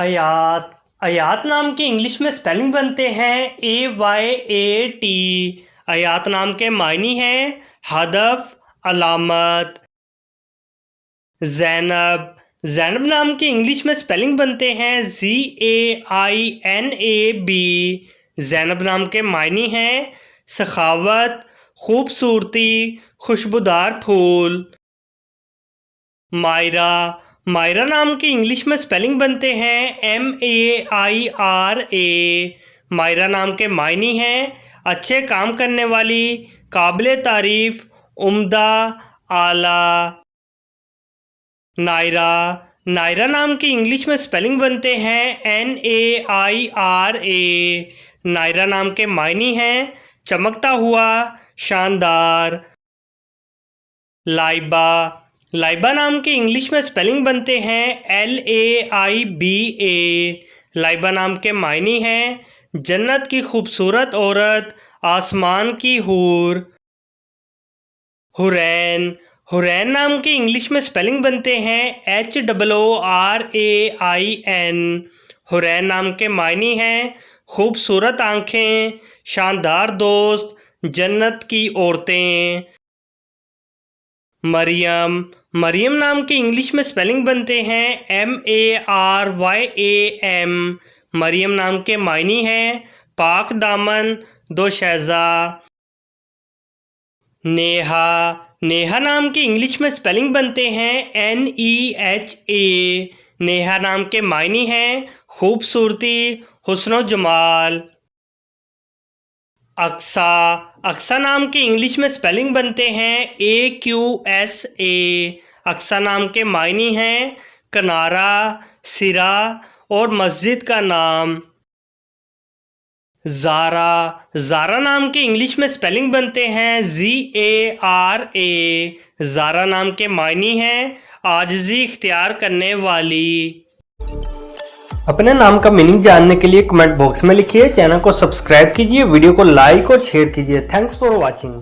आयात आयात नाम के इंग्लिश में स्पेलिंग बनते हैं AYAT। आयात नाम के मायने हैं हदफ, अलामत। ज़ैनब ज़ैनब नाम के इंग्लिश में स्पेलिंग बनते हैं ZAINAB। ज़ैनब नाम के मायने हैं सखावत, खूबसूरती, खुशबूदार फूल। मायरा मायरा नाम के इंग्लिश में स्पेलिंग बनते हैं MAIRA। मायरा नाम के मायने हैं अच्छे काम करने वाली, काबिले तारीफ, उम्दा, आला। नायरा नायरा नाम के इंग्लिश में स्पेलिंग बनते हैं NAIRA। नायरा नाम के मायने हैं चमकता हुआ, शानदार। लाइबा लाइबा नाम के इंग्लिश में स्पेलिंग बनते हैं LAIBA। लाइबा नाम के मायने हैं जन्नत की खूबसूरत औरत, आसमान की हूर। हुरैन हुरैन नाम के इंग्लिश में स्पेलिंग बनते हैं HOORAIN। हुरैन नाम के मायने हैं खूबसूरत आँखें, शानदार दोस्त, जन्नत की औरतें। मरियम मरियम नाम के इंग्लिश में स्पेलिंग बनते हैं MARYAM। मरियम नाम के मायने हैं पाक दामन, दोशैज़ा। नेहा नेहा नाम के इंग्लिश में स्पेलिंग बनते हैं NEHA। नेहा नाम के मायने हैं खूबसूरती, हुस्न जमाल। अक्सा अक्सा नाम के इंग्लिश में स्पेलिंग बनते हैं AQSA। अक्सा नाम के मायने हैं किनारा, सिरा और मस्जिद का नाम। ज़ारा नाम के इंग्लिश में स्पेलिंग बनते हैं ZARA। ज़ारा नाम के मायने हैं आजिज़ी इख्तियार करने वाली। अपने नाम का मीनिंग जानने के लिए कमेंट बॉक्स में लिखिए। चैनल को सब्सक्राइब कीजिए, वीडियो को लाइक और शेयर कीजिए। Thanks for watching.